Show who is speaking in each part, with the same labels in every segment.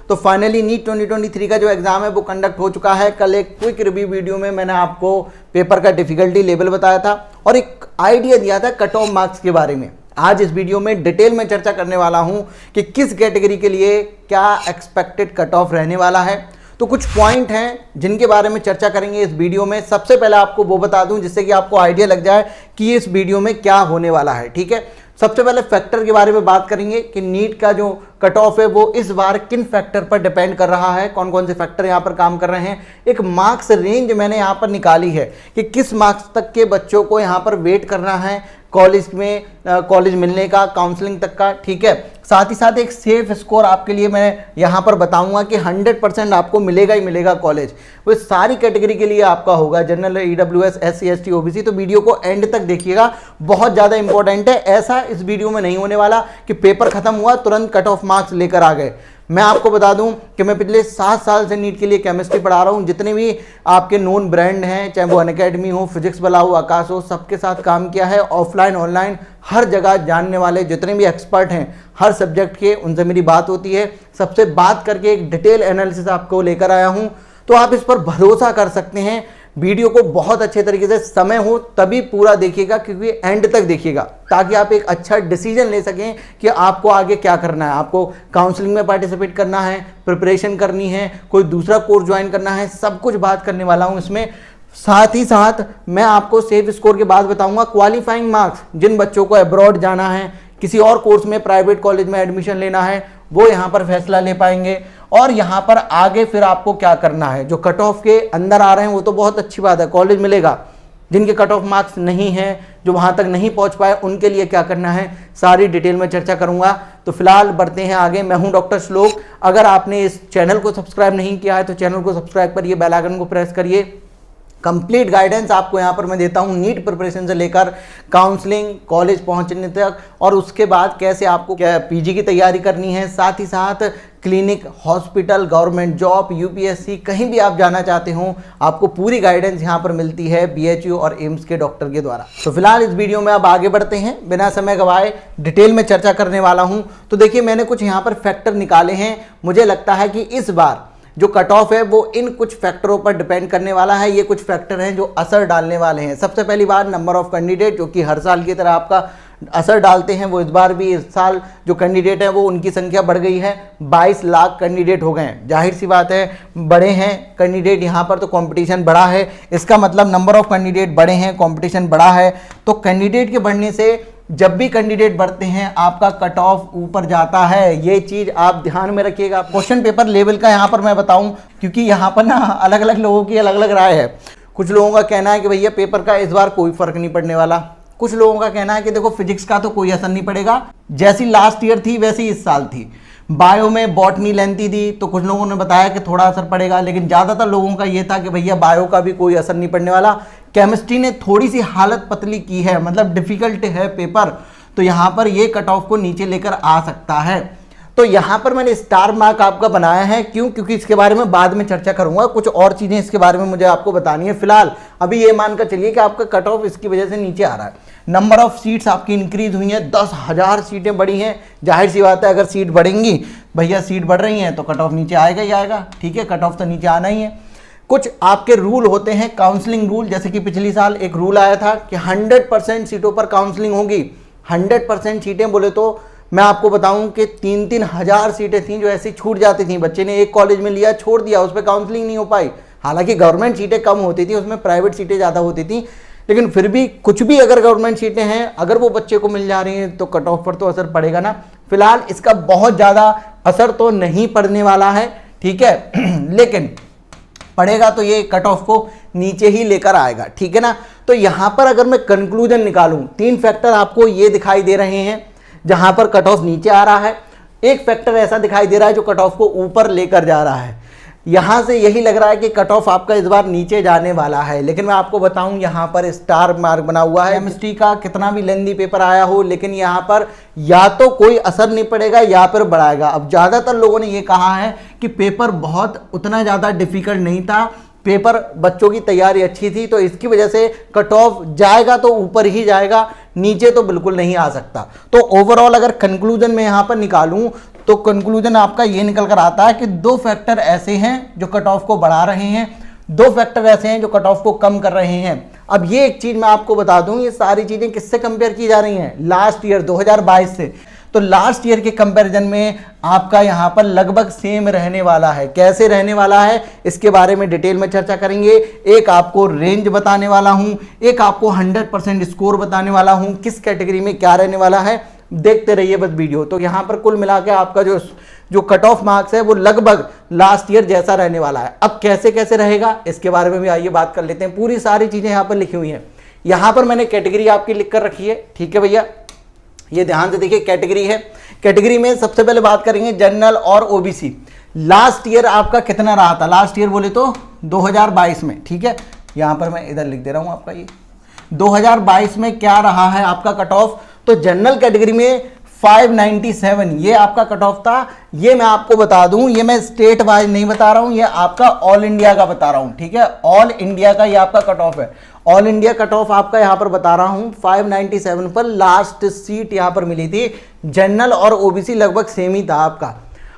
Speaker 1: तो finally NEET 2023 का जो एग्जाम है वो कंडक्ट हो चुका है। कल एक क्विक रिव्यू वीडियो में मैंने आपको पेपर का डिफिकल्टी लेवल बताया था और एक आइडिया दिया था कट ऑफ मार्क्स के बारे में। आज इस वीडियो में डिटेल में चर्चा करने वाला हूं कि किस कैटेगरी के लिए क्या एक्सपेक्टेड कट ऑफ रहने वाला है। तो कुछ पॉइंट हैं जिनके बारे में चर्चा करेंगे इस वीडियो में। सबसे पहले आपको वो बता दूं जिससे कि आपको आइडिया लग जाए कि इस वीडियो में क्या होने वाला है। ठीक है, सबसे पहले फैक्टर के बारे में बात करेंगे कि नीट का जो कट ऑफ है वो इस बार किन फैक्टर पर डिपेंड कर रहा है, कौन कौन से फैक्टर यहाँ पर काम कर रहे हैं। एक मार्क्स रेंज मैंने यहाँ पर निकाली है कि किस मार्क्स तक के बच्चों को यहाँ पर वेट करना है कॉलेज में, कॉलेज मिलने का, काउंसलिंग तक का। ठीक है, साथ ही साथ एक सेफ स्कोर आपके लिए मैं यहाँ पर बताऊंगा कि 100% आपको मिलेगा ही मिलेगा कॉलेज। वो सारी कैटेगरी के लिए आपका होगा, general, EWS, SC ST OBC। तो वीडियो को एंड तक देखिएगा, बहुत ज़्यादा इंपॉर्टेंट है। ऐसा इस वीडियो में नहीं होने वाला कि पेपर खत्म हुआ तुरंत कट ऑफ मार्क्स लेकर आ गए। मैं आपको बता दूं कि मैं पिछले 7 साल से नीट के लिए केमिस्ट्री पढ़ा रहा हूं। जितने भी आपके नोन ब्रांड हैं, चाहे वो अनअकैडमी हो, फिजिक्स वाला हो, आकाश हो, सबके साथ काम किया है। ऑफलाइन ऑनलाइन हर जगह जानने वाले जितने भी एक्सपर्ट हैं हर सब्जेक्ट के, उनसे मेरी बात होती है। सबसे बात करके एक डिटेल एनालिसिस आपको लेकर आया हूं, तो आप इस पर भरोसा कर सकते हैं। वीडियो को बहुत अच्छे तरीके से समय हो तभी पूरा देखिएगा, क्योंकि एंड तक देखिएगा ताकि आप एक अच्छा डिसीजन ले सकें कि आपको आगे क्या करना है। आपको काउंसलिंग में पार्टिसिपेट करना है, प्रिपरेशन करनी है, कोई दूसरा कोर्स ज्वाइन करना है, सब कुछ बात करने वाला हूं इसमें। साथ ही साथ मैं आपको सेफ स्कोर के बाद बताऊंगा क्वालिफाइंग मार्क्स। जिन बच्चों को अब्रॉड जाना है, किसी और कोर्स में, प्राइवेट कॉलेज में एडमिशन लेना है, वो यहाँ पर फैसला ले पाएंगे। और यहाँ पर आगे फिर आपको क्या करना है। जो कट ऑफ के अंदर आ रहे हैं वो तो बहुत अच्छी बात है, कॉलेज मिलेगा। जिनके कट ऑफ मार्क्स नहीं हैं, जो वहाँ तक नहीं पहुँच पाए, उनके लिए क्या करना है, सारी डिटेल में चर्चा करूँगा। तो फिलहाल बढ़ते हैं आगे। मैं हूँ डॉक्टर श्लोक। अगर आपने इस चैनल को सब्सक्राइब नहीं किया है तो चैनल को सब्सक्राइब करिए, बेल आइकन को प्रेस करिए। कंप्लीट गाइडेंस आपको यहाँ पर मैं देता हूँ, नीट प्रिपरेशन से लेकर काउंसलिंग, कॉलेज पहुँचने तक, और उसके बाद कैसे आपको क्या PG की तैयारी करनी है। साथ ही साथ clinic, hospital, government job, UPSC, कहीं भी आप जाना चाहते हो, आपको पूरी गाइडेंस यहाँ पर मिलती है BHU और एम्स के डॉक्टर के द्वारा। तो फिलहाल इस वीडियो में अब आगे बढ़ते हैं, बिना समय गवाए डिटेल में चर्चा करने वाला हूँ। तो देखिए, मैंने कुछ यहाँ पर फैक्टर निकाले हैं। मुझे लगता है कि इस बार जो कट ऑफ है वो इन कुछ फैक्टरों पर डिपेंड करने वाला है। ये कुछ फैक्टर हैं जो असर डालने वाले हैं। सबसे पहली बात, नंबर ऑफ कैंडिडेट, जो कि हर साल की तरह आपका असर डालते हैं। वो इस बार भी, इस साल जो कैंडिडेट है वो उनकी संख्या बढ़ गई है, 22 लाख कैंडिडेट हो गए हैं। जाहिर सी बात है, बड़े हैं कैंडिडेट यहाँ पर तो कंपटीशन बढ़ा है। इसका मतलब नंबर ऑफ कैंडिडेट बड़े हैं, कंपटीशन बढ़ा है। तो कैंडिडेट के बढ़ने से जब भी कैंडिडेट बढ़ते हैं आपका कट ऑफ ऊपर जाता है। ये चीज़ आप ध्यान में रखिएगा। क्वेश्चन पेपर लेवल का यहाँ पर मैं बताऊँ, क्योंकि यहाँ पर ना अलग अलग लोगों की अलग अलग राय है। कुछ लोगों का कहना है कि भैया पेपर का इस बार कोई फर्क नहीं पड़ने वाला। कुछ लोगों का कहना है कि देखो फिजिक्स का तो कोई असर नहीं पड़ेगा, जैसी लास्ट ईयर थी वैसी इस साल थी। बायो में बॉटनी लेंथी थी तो कुछ लोगों ने बताया कि थोड़ा असर पड़ेगा, लेकिन ज़्यादातर लोगों का ये था कि भैया बायो का भी कोई असर नहीं पड़ने वाला। केमिस्ट्री ने थोड़ी सी हालत पतली की है, मतलब डिफ़िकल्ट है पेपर, तो यहाँ पर ये कट ऑफ को नीचे लेकर आ सकता है। तो यहाँ पर मैंने स्टार मार्क आपका बनाया है। क्यों? क्योंकि इसके बारे में बाद में चर्चा करूंगा, कुछ और चीज़ें इसके बारे में मुझे आपको बतानी है। फिलहाल अभी ये मानकर चलिए कि आपका कट ऑफ इसकी वजह से नीचे आ रहा है। नंबर ऑफ सीट्स आपकी इंक्रीज हुई हैं, 10,000 सीटें बढ़ी हैं। जाहिर सी बात है, अगर सीट बढ़ेंगी, भैया सीट बढ़ रही हैं तो कट ऑफ नीचे आएगा ही आएगा। ठीक है, कट ऑफ तो नीचे आना ही है। कुछ आपके रूल होते हैं, काउंसलिंग रूल, जैसे कि पिछली साल एक रूल आया था कि 100% सीटों पर काउंसलिंग होगी। 100% सीटें बोले तो मैं आपको बताऊं कि 3-3 हज़ार सीटें थीं जो ऐसी छूट जाती थीं। बच्चे ने एक कॉलेज में लिया, छोड़ दिया, उस पर काउंसलिंग नहीं हो पाई। हालांकि गवर्नमेंट सीटें कम होती थी, उसमें प्राइवेट सीटें ज़्यादा होती थी, लेकिन फिर भी कुछ भी अगर गवर्नमेंट सीटें हैं, अगर वो बच्चे को मिल जा रही हैं तो कट ऑफ पर तो असर पड़ेगा ना। फिलहाल इसका बहुत ज़्यादा असर तो नहीं पड़ने वाला है, ठीक है, लेकिन पड़ेगा तो ये कट ऑफ को नीचे ही लेकर आएगा। ठीक है ना। तो यहाँ पर अगर मैं कंक्लूजन निकालूं, 3 फैक्टर आपको ये दिखाई दे रहे हैं जहां पर कट ऑफ नीचे आ रहा है। एक फैक्टर ऐसा दिखाई दे रहा है जो कट ऑफ को ऊपर लेकर जा रहा है। यहां से यही लग रहा है कि कट ऑफ आपका इस बार नीचे जाने वाला है। लेकिन मैं आपको बताऊं, यहां पर स्टार मार्क बना हुआ है। केमिस्ट्री का कितना भी लेंदी पेपर आया हो, लेकिन यहां पर या तो कोई असर नहीं पड़ेगा या फिर बढ़ाएगा। अब ज़्यादातर लोगों ने ये कहा है कि पेपर बहुत उतना ज़्यादा डिफिकल्ट नहीं था, पेपर बच्चों की तैयारी अच्छी थी, तो इसकी वजह से कट ऑफ जाएगा तो ऊपर ही जाएगा, नीचे तो बिल्कुल नहीं आ सकता। तो ओवरऑल अगर कंक्लूजन में यहाँ पर निकालूं तो कंक्लूजन आपका ये निकल कर आता है कि दो फैक्टर ऐसे हैं जो कट ऑफ को बढ़ा रहे हैं, दो फैक्टर ऐसे हैं जो कट ऑफ को कम कर रहे हैं। अब ये एक चीज मैं आपको बता दूं, ये सारी चीजें किससे कंपेयर की जा रही हैं? लास्ट ईयर 2022 से। तो लास्ट ईयर के कंपैरिजन में आपका यहाँ पर लगभग सेम रहने वाला है। कैसे रहने वाला है इसके बारे में डिटेल में चर्चा करेंगे। एक आपको रेंज बताने वाला हूँ, एक आपको 100% स्कोर बताने वाला हूँ, किस कैटेगरी में क्या रहने वाला है। देखते रहिए बस वीडियो। तो यहाँ पर कुल मिला के आपका जो कट ऑफ मार्क्स है वो लगभग लास्ट ईयर जैसा रहने वाला है। अब कैसे कैसे रहेगा इसके बारे में भी आइए बात कर लेते हैं। पूरी सारी चीजें यहाँ पर लिखी हुई हैं। यहाँ पर मैंने कैटेगरी आपकी लिख कर रखी है, ठीक है भैया, ये ध्यान से देखिए। कैटेगरी है, कैटेगरी में सबसे पहले बात करेंगे जनरल और ओबीसी। लास्ट ईयर आपका कितना रहा था? लास्ट ईयर बोले तो 2022 में, ठीक है, यहां पर मैं इधर लिख दे रहा हूं आपका, ये 2022 में क्या रहा है आपका कट ऑफ? तो जनरल कैटेगरी में 597 ये आपका कट ऑफ था। ये मैं आपको बता दूं, ये मैं स्टेट वाइज नहीं बता रहा हूं, ये आपका ऑल इंडिया का बता रहा हूं, ठीक है, ऑल इंडिया का ये आपका कट ऑफ है। ऑल इंडिया कट ऑफ आपका यहां पर बता रहा हूं 597 पर लास्ट सीट यहां पर मिली थी। जनरल और ओबीसी लगभग सेम ही था आपका।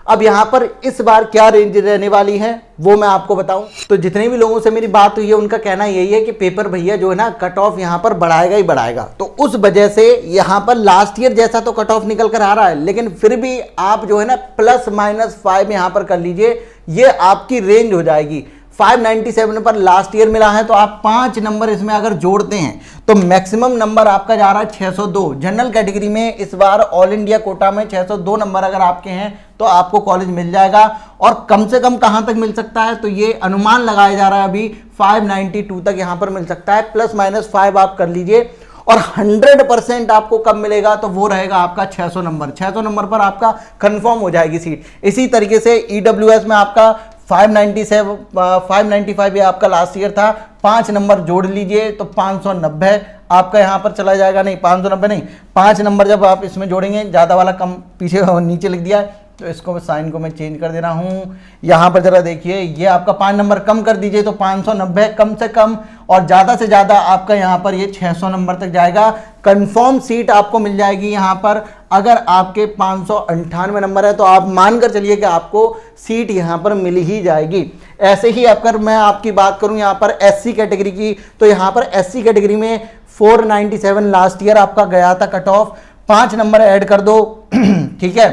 Speaker 1: अब यहां पर इस बार क्या रेंज रहने वाली है वो मैं आपको बताऊं। तो जितने भी लोगों से मेरी बात हुई है उनका कहना यही है कि पेपर भैया जो है ना कट ऑफ यहां पर बढ़ाएगा ही बढ़ाएगा। तो उस वजह से यहां पर लास्ट ईयर जैसा तो कट ऑफ निकल कर आ रहा है, लेकिन फिर भी आप जो है ना ±5 यहां पर कर लीजिए, ये आपकी रेंज हो जाएगी। 597 पर लास्ट ईयर मिला है, तो आप 5 नंबर इसमें अगर जोड़ते हैं तो मैक्सिमम नंबर आपका जा रहा है 602। जनरल कैटेगरी में इस बार ऑल इंडिया कोटा में 602 नंबर अगर आपके हैं तो आपको कॉलेज मिल जाएगा। और कम से कम कहां तक मिल सकता है? तो ये अनुमान लगाया जा रहा है अभी 592 तक यहां पर मिल सकता है, ±5 आप कर लीजिए। और 100% आपको कब मिलेगा? तो वो रहेगा आपका 600 नंबर। 600 नंबर पर आपका कंफर्म हो जाएगी सीट। इसी तरीके से ईडब्ल्यूएस में आपका 595 ये आपका लास्ट ईयर था, 5 नंबर जोड़ लीजिए तो 590 आपका यहाँ पर चला जाएगा। नहीं 590 नहीं, 5 नंबर जब आप इसमें जोड़ेंगे, ज़्यादा वाला कम पीछे नीचे लिख दिया है, तो इसको साइन को मैं चेंज कर दे रहा हूँ। यहाँ पर जरा देखिए, ये आपका 5 नंबर कम कर दीजिए तो 590 कम से कम, और ज़्यादा से ज़्यादा आपका यहाँ पर ये 600 नंबर तक जाएगा। कंफर्म सीट आपको मिल जाएगी यहाँ पर। अगर आपके 598 नंबर है तो आप मानकर चलिए कि आपको सीट यहाँ पर मिल ही जाएगी। ऐसे ही अगर मैं आपकी बात करूँ यहाँ पर एससी कैटेगरी की, तो यहाँ पर एससी कैटेगरी में 497 लास्ट ईयर आपका गया था कट ऑफ। 5 नंबर ऐड कर दो ठीक है,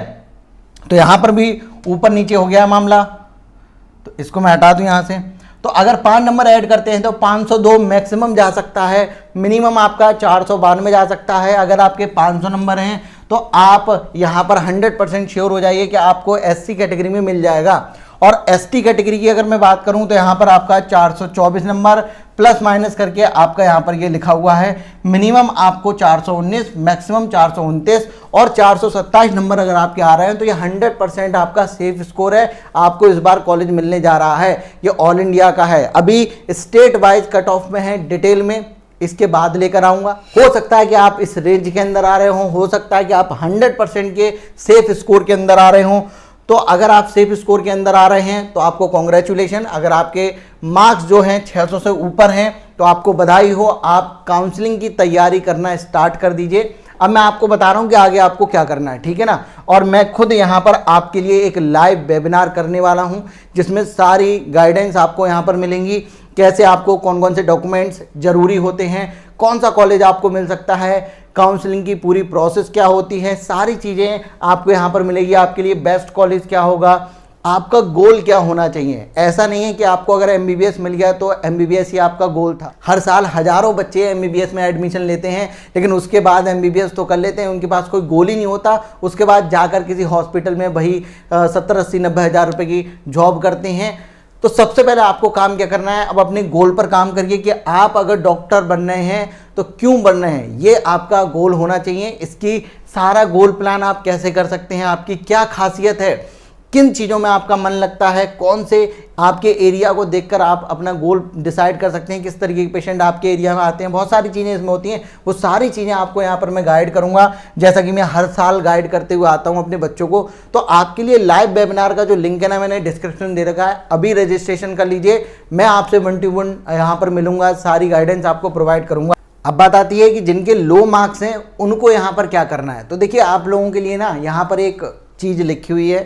Speaker 1: तो यहां पर भी ऊपर नीचे हो गया मामला, तो इसको मैं हटा दूं यहां से। तो अगर 5 नंबर ऐड करते हैं तो 502 मैक्सिमम जा सकता है, मिनिमम आपका 492 जा सकता है। अगर आपके 500 नंबर हैं तो आप यहां पर 100% श्योर हो जाइए कि आपको एससी कैटेगरी में मिल जाएगा। और एसटी कैटेगरी की अगर मैं बात करूं तो यहां पर आपका 424 नंबर प्लस माइनस करके आपका यहां पर ये लिखा हुआ है, मिनिमम आपको 419, मैक्सिमम 429 और 427 नंबर अगर आपके आ रहे हैं तो ये 100% आपका सेफ स्कोर है, आपको इस बार कॉलेज मिलने जा रहा है। ये ऑल इंडिया का है, अभी स्टेट वाइज कट ऑफ में है, डिटेल में इसके बाद लेकर आऊंगा। हो सकता है कि आप इस रेंज के अंदर आ रहे हो सकता है कि आप 100% के सेफ स्कोर के अंदर आ रहे हो। तो अगर आप सेफ स्कोर के अंदर आ रहे हैं तो आपको कॉन्ग्रेचुलेशन। अगर आपके मार्क्स जो हैं 600 से ऊपर हैं तो आपको बधाई हो, आप काउंसलिंग की तैयारी करना स्टार्ट कर दीजिए। अब मैं आपको बता रहा हूं कि आगे आपको क्या करना है, ठीक है ना। और मैं खुद यहां पर आपके लिए एक लाइव वेबिनार करने वाला हूं जिसमें सारी गाइडेंस आपको यहां पर मिलेंगी। कैसे आपको कौन कौन से डॉक्यूमेंट्स जरूरी होते हैं, कौन सा कॉलेज आपको मिल सकता है, काउंसलिंग की पूरी प्रोसेस क्या होती है, सारी चीज़ें आपको यहाँ पर मिलेगी। आपके लिए बेस्ट कॉलेज क्या होगा, आपका गोल क्या होना चाहिए। ऐसा नहीं है कि आपको अगर एमबीबीएस मिल गया तो एमबीबीएस ही आपका गोल था। हर साल हजारों बच्चे एमबीबीएस में एडमिशन लेते हैं, लेकिन उसके बाद एमबीबीएस तो कर लेते हैं, उनके पास कोई गोल ही नहीं होता। उसके बाद जाकर किसी हॉस्पिटल में वही 70-80-90 हज़ार रुपये की जॉब करते हैं। तो सबसे पहले आपको काम क्या करना है, अब अपने गोल पर काम करिए कि आप अगर डॉक्टर बन रहे हैं तो क्यों बन रहे हैं, ये आपका गोल होना चाहिए। इसकी सारा गोल प्लान आप कैसे कर सकते हैं, आपकी क्या खासियत है, किन चीज़ों में आपका मन लगता है, कौन से आपके एरिया को देखकर आप अपना गोल डिसाइड कर सकते हैं, किस तरीके के पेशेंट आपके एरिया में आते हैं। बहुत सारी चीज़ें इसमें होती हैं, वो सारी चीज़ें आपको यहाँ पर मैं गाइड करूँगा, जैसा कि मैं हर साल गाइड करते हुए आता हूँ अपने बच्चों को। तो आपके लिए लाइव वेबिनार का जो लिंक है ना, मैंने डिस्क्रिप्शन दे रखा है, अभी रजिस्ट्रेशन कर लीजिए। मैं आपसे 1 to 1 यहाँ पर मिलूंगा, सारी गाइडेंस आपको प्रोवाइड करूँगा। अब बात आती है कि जिनके लो मार्क्स हैं उनको यहाँ पर क्या करना है। तो देखिए, आप लोगों के लिए ना यहाँ पर एक चीज़ लिखी हुई है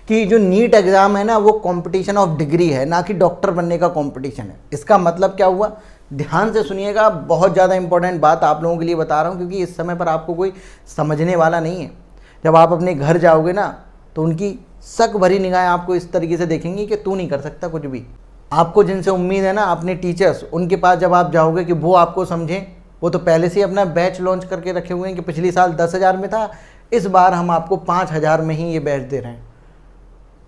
Speaker 1: कि जो नीट एग्ज़ाम है ना वो कंपटीशन ऑफ डिग्री है, ना कि डॉक्टर बनने का कंपटीशन है। इसका मतलब क्या हुआ, ध्यान से सुनिएगा, बहुत ज़्यादा इंपॉर्टेंट बात आप लोगों के लिए बता रहा हूँ, क्योंकि इस समय पर आपको कोई समझने वाला नहीं है। जब आप अपने घर जाओगे ना तो उनकी शक भरी निगाहें आपको इस तरीके से देखेंगी कि तू नहीं कर सकता कुछ भी। आपको जिनसे उम्मीद है ना, अपने टीचर्स, उनके पास जब आप जाओगे कि वो आपको समझें, वो तो पहले से ही अपना बैच लॉन्च करके रखे हुए हैं कि पिछली साल 10,000 में था, इस बार हम आपको 5,000 में ही ये बैच दे रहे हैं।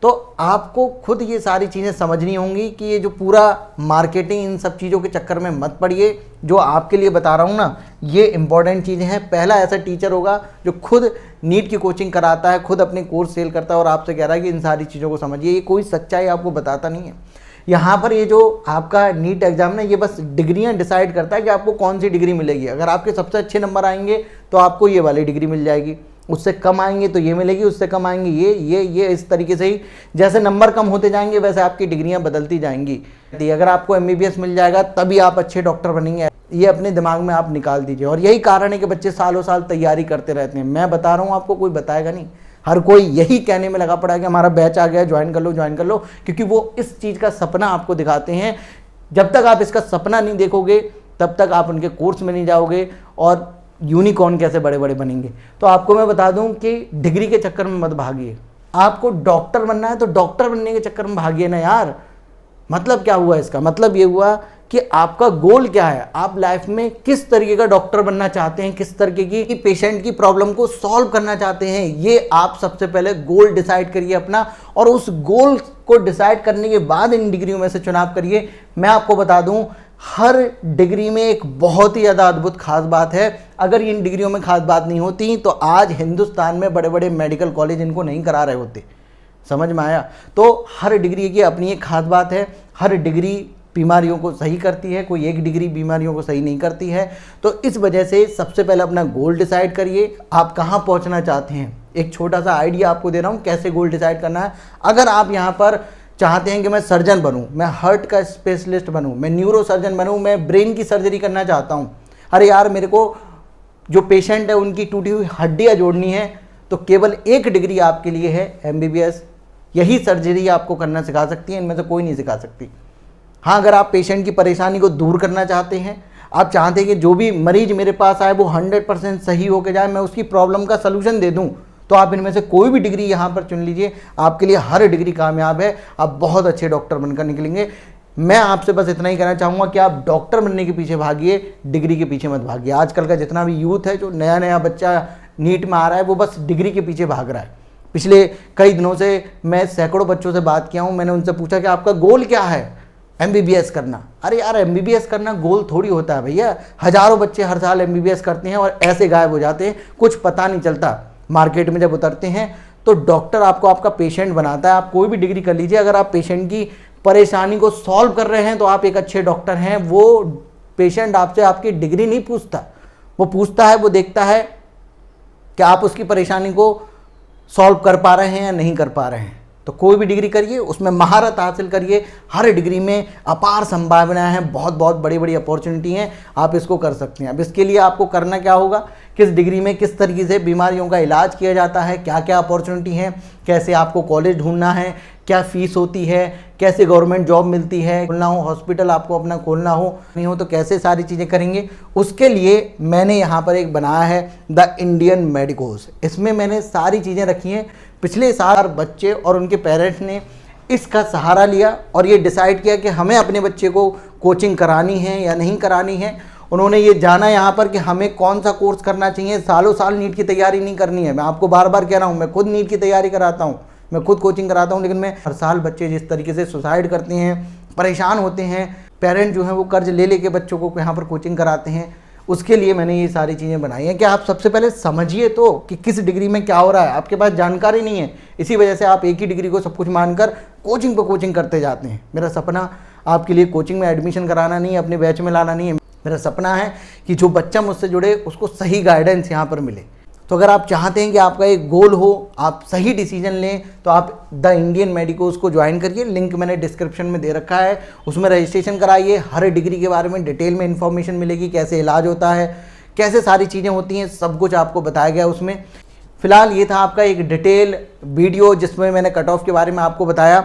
Speaker 1: तो आपको खुद ये सारी चीज़ें समझनी होंगी कि ये जो पूरा मार्केटिंग, इन सब चीज़ों के चक्कर में मत पड़िए। जो आपके लिए बता रहा हूँ ना, ये इंपॉर्टेंट चीज़ें हैं। पहला ऐसा टीचर होगा जो खुद नीट की कोचिंग कराता है, खुद अपने कोर्स सेल करता है और आपसे कह रहा है कि इन सारी चीज़ों को समझिए। ये कोई सच्चाई आपको बताता नहीं है। यहाँ पर ये जो आपका नीट एग्जाम ना, ये बस डिग्रियाँ डिसाइड करता है कि आपको कौन सी डिग्री मिलेगी। अगर आपके सबसे अच्छे नंबर आएंगे तो आपको ये वाली डिग्री मिल जाएगी, उससे कम आएंगे तो ये मिलेगी, उससे कम आएंगे ये इस तरीके से ही जैसे नंबर कम होते जाएंगे वैसे आपकी डिग्रियां बदलती जाएंगी। अगर आपको MBBS मिल जाएगा तभी आप अच्छे डॉक्टर बनेंगे, ये अपने दिमाग में आप निकाल दीजिए। और यही कारण है कि बच्चे सालों साल तैयारी करते रहते हैं। मैं बता रहा हूँ आपको, कोई बताएगा नहीं, हर कोई यही कहने में लगा पड़ा है कि हमारा बैच आ गया, ज्वाइन कर लो, क्योंकि वो इस चीज़ का सपना आपको दिखाते हैं। जब तक आप इसका सपना नहीं देखोगे तब तक आप उनके कोर्स में नहीं जाओगे और यूनिकॉर्न कैसे बड़े बड़े बनेंगे। तो आपको मैं बता दूं कि डिग्री के चक्कर में मत भागिए। आपको डॉक्टर बनना है तो डॉक्टर बनने के चक्कर में भागिए ना यार। मतलब क्या हुआ इसका, मतलब ये हुआ कि आपका गोल क्या है, आप लाइफ में किस तरीके का डॉक्टर बनना चाहते हैं, किस तरीके की पेशेंट की प्रॉब्लम को सॉल्व करना चाहते हैं, ये आप सबसे पहले गोल डिसाइड करिए अपना। और उस गोल को डिसाइड करने के बाद इन डिग्रियों में से चुनाव करिए। मैं आपको बता दूं, हर डिग्री में एक बहुत ही ज़्यादा अद्भुत खास बात है। अगर इन डिग्रियों में खास बात नहीं होती तो आज हिंदुस्तान में बड़े बड़े मेडिकल कॉलेज इनको नहीं करा रहे होते। समझ में आया? तो हर डिग्री की अपनी एक खास बात है। हर डिग्री बीमारियों को सही करती है, कोई एक डिग्री बीमारियों को सही नहीं करती है। तो इस वजह से सबसे पहले अपना गोल डिसाइड करिए, आप कहाँ पहुँचना चाहते हैं। एक छोटा सा आइडिया आपको दे रहा हूँ कैसे गोल डिसाइड करना है। अगर आप यहाँ पर चाहते हैं कि मैं सर्जन बनूं, मैं हार्ट का स्पेशलिस्ट बनूं, मैं न्यूरो सर्जन बनूं, मैं ब्रेन की सर्जरी करना चाहता हूं, अरे यार मेरे को जो पेशेंट है उनकी टूटी हुई हड्डियां जोड़नी है, तो केवल एक डिग्री आपके लिए है, MBBS। यही सर्जरी आपको करना सिखा सकती है, इनमें से कोई नहीं सिखा सकती। हाँ, अगर आप पेशेंट की परेशानी को दूर करना चाहते हैं, आप चाहते हैं कि जो भी मरीज मेरे पास आए वो 100% सही होकर जाए, मैं उसकी प्रॉब्लम का सलूशन दे दूँ, तो आप इनमें से कोई भी डिग्री यहाँ पर चुन लीजिए। आपके लिए हर डिग्री कामयाब है, आप बहुत अच्छे डॉक्टर बनकर निकलेंगे। मैं आपसे बस इतना ही कहना चाहूँगा कि आप डॉक्टर बनने के पीछे भागिए, डिग्री के पीछे मत भागिए। आजकल का जितना भी यूथ है, जो नया नया बच्चा नीट में आ रहा है, वो बस डिग्री के पीछे भाग रहा है। पिछले कई दिनों से मैं सैकड़ों बच्चों से बात किया हूँ, मैंने उनसे पूछा कि आपका गोल क्या है? MBBS करना। अरे यार, MBBS करना गोल थोड़ी होता है भैया। हज़ारों बच्चे हर साल MBBS करते हैं और ऐसे गायब हो जाते हैं, कुछ पता नहीं चलता। मार्केट में जब उतरते हैं तो डॉक्टर आपको आपका पेशेंट बनाता है। आप कोई भी डिग्री कर लीजिए, अगर आप पेशेंट की परेशानी को सॉल्व कर रहे हैं तो आप एक अच्छे डॉक्टर हैं। वो पेशेंट आपसे आपकी डिग्री नहीं पूछता, वो पूछता है, वो देखता है कि आप उसकी परेशानी को सॉल्व कर पा रहे हैं या नहीं कर पा रहे हैं। तो कोई भी डिग्री करिए, उसमें महारत हासिल करिए। हर डिग्री में अपार संभावनाएं हैं, बहुत बहुत बड़ी बड़ी अपॉर्चुनिटी हैं, आप इसको कर सकते हैं। अब इसके लिए आपको करना क्या होगा, किस डिग्री में किस तरीके से बीमारियों का इलाज किया जाता है, क्या क्या अपॉर्चुनिटी हैं, कैसे आपको कॉलेज ढूंढना है, क्या फ़ीस होती है, कैसे गवर्नमेंट जॉब मिलती है, खोलना हो हॉस्पिटल आपको अपना खोलना हो नहीं हो तो कैसे सारी चीज़ें करेंगे, उसके लिए मैंने यहाँ पर एक बनाया है द इंडियन मेडिकोस। इसमें मैंने सारी चीज़ें रखी हैं। पिछले साल बच्चे और उनके पेरेंट्स ने इसका सहारा लिया और ये डिसाइड किया कि हमें अपने बच्चे को कोचिंग करानी है या नहीं करानी है। उन्होंने ये जाना यहाँ पर कि हमें कौन सा कोर्स करना चाहिए। सालों साल नीट की तैयारी नहीं करनी है। मैं आपको बार बार कह रहा हूँ, मैं खुद नीट की तैयारी कराता हूँ, मैं खुद कोचिंग कराता हूँ, लेकिन मैं हर साल बच्चे जिस तरीके से सुसाइड करते हैं, परेशान होते हैं, पेरेंट जो हैं वो कर्ज ले लेके बच्चों को यहाँ पर कोचिंग कराते हैं, उसके लिए मैंने ये सारी चीज़ें बनाई हैं कि आप सबसे पहले समझिए तो कि किस डिग्री में क्या हो रहा है। आपके पास जानकारी नहीं है, इसी वजह से आप एक ही डिग्री को सब कुछ मानकर कोचिंग पर कोचिंग करते जाते हैं। मेरा सपना आपके लिए कोचिंग में एडमिशन कराना नहीं है, अपने बैच में लाना नहीं है। मेरा सपना है कि जो बच्चा मुझसे जुड़े उसको सही गाइडेंस यहाँ पर मिले। तो अगर आप चाहते हैं कि आपका एक गोल हो, आप सही डिसीजन लें, तो आप द इंडियन मेडिकोस को ज्वाइन करिए। लिंक मैंने डिस्क्रिप्शन में दे रखा है, उसमें रजिस्ट्रेशन कराइए। हर डिग्री के बारे में डिटेल में इन्फॉर्मेशन मिलेगी, कैसे इलाज होता है, कैसे सारी चीज़ें होती हैं, सब कुछ आपको बताया गया उसमें। फिलहाल ये था आपका एक डिटेल वीडियो जिसमें मैंने कट ऑफ के बारे में आपको बताया।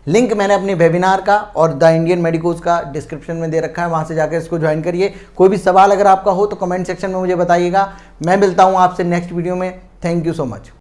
Speaker 1: लिंक मैंने अपने वेबिनार का और द इंडियन मेडिकोज का डिस्क्रिप्शन में दे रखा है, वहाँ से जाकर इसको ज्वाइन करिए। कोई भी सवाल अगर आपका हो तो कमेंट सेक्शन में मुझे बताइएगा। मैं मिलता हूँ आपसे नेक्स्ट वीडियो में। Thank you so much.